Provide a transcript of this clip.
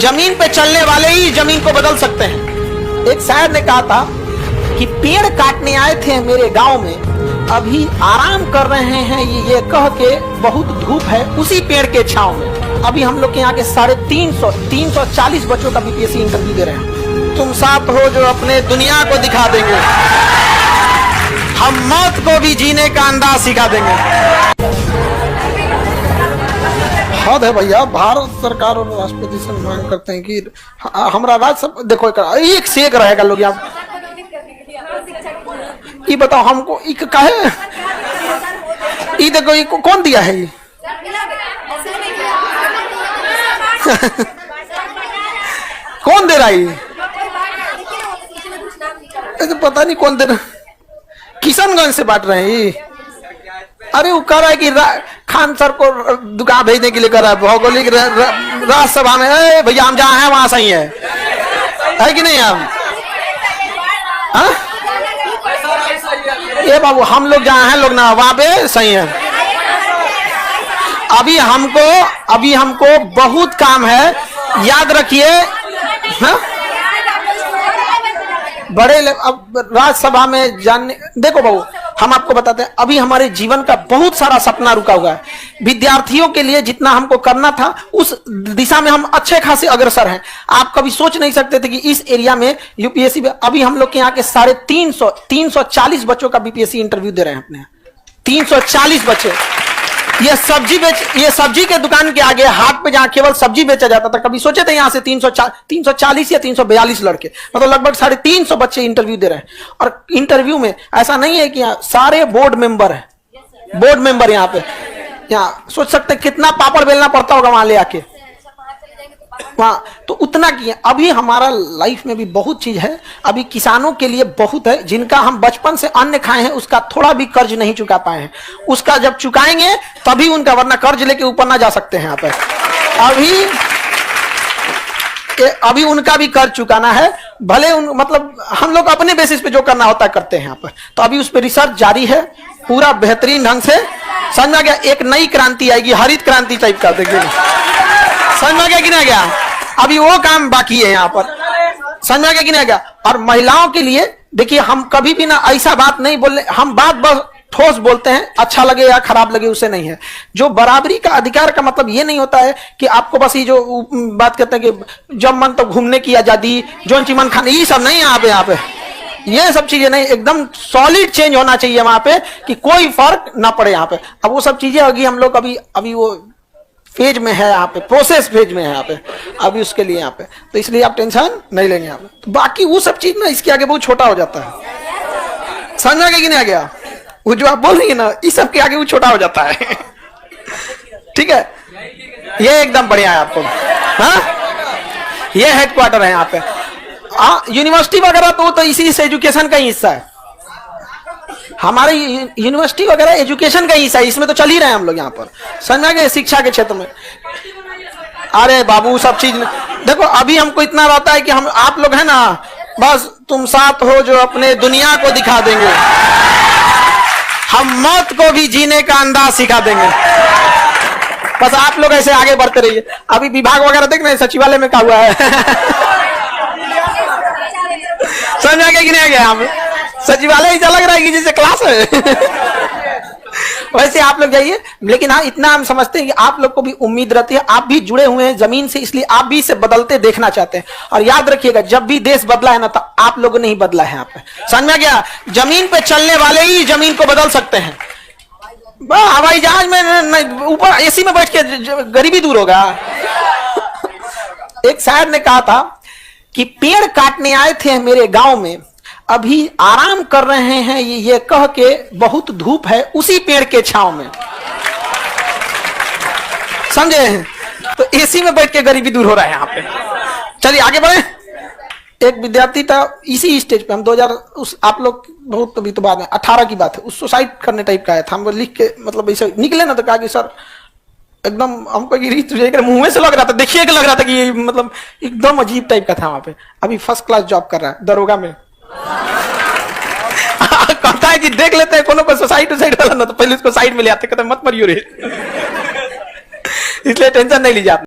जमीन पे चलने वाले ही जमीन को बदल सकते हैं। एक शायर ने कहा था कि पेड़ काटने आए थे मेरे गांव में, अभी आराम कर रहे हैं ये कह के बहुत धूप है उसी पेड़ के छांव में। अभी हम लोग के यहाँ के 340 बच्चों का बीपीएससी इंटरव्यू दे रहे हैं। तुम साथ हो जो अपने दुनिया को दिखा देंगे, हम मौत को भी जीने का अंदाज सिखा देंगे। हद है भैया, भारत सरकार और राष्ट्रपति से मांग करते हैं कि हमारा राज्य सब देखो एक से एक रहेगा। लोग यहाँ ये बताओ हमको एक काहे ये देखो ये कौन दिया है ये कौन दे रहा है ये तो पता नहीं कौन दे रहा। किशनगंज से बांट रहे हैं ये। अरे वो कह रहा है कि खान सर को दुकान भेजने के लिए कर रहा है। भौगोलिक राज्यसभा में भैया हम जहाँ हैं वहां सही है कि नहीं? हम ये बाबू हम लोग जहाँ हैं लोग ना वहां पे सही है। अभी हमको बहुत काम है, याद रखिए। बड़े अब राज्यसभा में जानने देखो बाबू हम आपको बताते हैं, अभी हमारे जीवन का बहुत सारा सपना रुका हुआ है। विद्यार्थियों के लिए जितना हमको करना था उस दिशा में हम अच्छे खासे अग्रसर हैं। आप कभी सोच नहीं सकते थे कि इस एरिया में यूपीएससी में अभी हम लोग के यहाँ के 340 बच्चों का बीपीएससी इंटरव्यू दे रहे हैं अपने 340 बच्चे। ये सब्जी के दुकान के आगे हाट पे जहाँ केवल सब्जी बेचा जाता था, कभी सोचे थे यहाँ से 340 या 342 लड़के, मतलब लगभग 350 बच्चे इंटरव्यू दे रहे हैं। और इंटरव्यू में ऐसा नहीं है कि यहाँ सारे बोर्ड मेंबर है, बोर्ड मेंबर यहाँ पे। यहाँ सोच सकते हैं कितना पापड़ बेलना पड़ता होगा वहां ले आके वहाँ, तो उतना किया। अभी हमारा लाइफ में भी बहुत चीज है। अभी किसानों के लिए बहुत है, जिनका हम बचपन से अन्न खाए हैं उसका थोड़ा भी कर्ज नहीं चुका पाए हैं। उसका जब चुकाएंगे तभी उनका, वरना कर्ज लेके ऊपर ना जा सकते हैं यहाँ पे। अभी उनका भी कर्ज चुकाना है, भले मतलब हम लोग अपने बेसिस पे जो करना होता है करते हैं यहाँ पर। तो अभी उस पर रिसर्च जारी है पूरा बेहतरीन ढंग से। समझ में आ गया? एक नई क्रांति आएगी, हरित क्रांति टाइप का। देखिए समझ में आ गया कि नहीं गया? अभी वो काम बाकी है यहाँ पर। समझ में आ गया कि नहीं गया? और महिलाओं के लिए देखिए हम कभी भी ना ऐसा बात नहीं बोल रहे, हम बात बस ठोस बोलते हैं, अच्छा लगे या खराब लगे उससे नहीं है। जो बराबरी का अधिकार का मतलब ये नहीं होता है कि आपको बस ये जो बात करते हैं कि जब मन तो घूमने की आजादी, जो चिमन खाने, ये सब नहीं है यहाँ पे। ये सब चीजें नहीं, एकदम सॉलिड चेंज होना चाहिए वहां पे कि कोई फर्क ना पड़े यहाँ पे। अब वो सब चीजें होगी, हम लोग अभी वो फेज में है यहाँ पे, प्रोसेस फेज में है यहाँ पे अभी उसके लिए यहाँ पे। तो इसलिए आप टेंशन नहीं लेंगे यहाँ पे। तो बाकी वो सब चीज ना इसके आगे बहुत छोटा हो जाता है। समझ में आ गया कि नहीं आ गया? वो जो आप बोल रही है ना, इस सब के आगे वो छोटा हो जाता है। ठीक है, ये एकदम बढ़िया है आपको। हाँ, ये हेडक्वार्टर है यहाँ पे। यूनिवर्सिटी वगैरह तो इसी से एजुकेशन का ही हिस्सा है। हमारे यूनिवर्सिटी वगैरह एजुकेशन का ही हिस्सा है, इसमें तो चल ही रहे हैं हम लोग यहाँ पर। समझ गए? शिक्षा के क्षेत्र में। अरे बाबू सब चीज देखो, अभी हमको इतना रहता है कि हम आप लोग है ना, बस तुम साथ हो जो अपने दुनिया को दिखा देंगे, हम मौत को भी जीने का अंदाज सिखा देंगे। बस आप लोग ऐसे आगे बढ़ते रहिए। अभी विभाग वगैरह देख रहे हैं, सचिवालय में क्या हुआ है। समझ आ गया कि नहीं आ गया? हम सचिवालय ऐसा लग रहा है कि जैसे क्लास है। वैसे आप लोग जाइए, लेकिन हाँ इतना हम समझते हैं कि आप लोग को भी उम्मीद रहती है, आप भी जुड़े हुए हैं जमीन से, इसलिए आप भी इसे बदलते देखना चाहते हैं। और याद रखिएगा, जब भी देश बदला है ना, तो आप लोगों ने ही बदला है यहाँ पे। समझ में गया? जमीन पे चलने वाले ही जमीन को बदल सकते हैं। हवाई जहाज में ऊपर एसी में बैठ के गरीबी दूर होगा। एक शायर ने कहा था कि पेड़ काटने आए थे मेरे गांव में, अभी आराम कर रहे हैं ये कह के बहुत धूप है उसी पेड़ के छांव में। समझे? तो एसी में बैठ के गरीबी दूर हो रहा है यहाँ पे। चलिए आगे बढ़े। एक विद्यार्थी था इसी स्टेज पे, हम 2000 आप लोग बहुत अभी तो बाद में 18 की बात है, उस सुसाइड करने टाइप का है था। हम लिख के मतलब ऐसे निकले ना, तो कहा कि सर एकदम हमको मुंह में से लग रहा था, देखिए लग रहा था कि मतलब एकदम अजीब टाइप का था वहां पे। अभी फर्स्ट क्लास जॉब कर रहा है दरोगा में। कहता है कि देख लेते हैं कोनो को सुसाइड वाला ना, तो पहले उसको साइड में ले आते, कहते मत मरियो रे। इसलिए टेंशन नहीं लीजिए आप।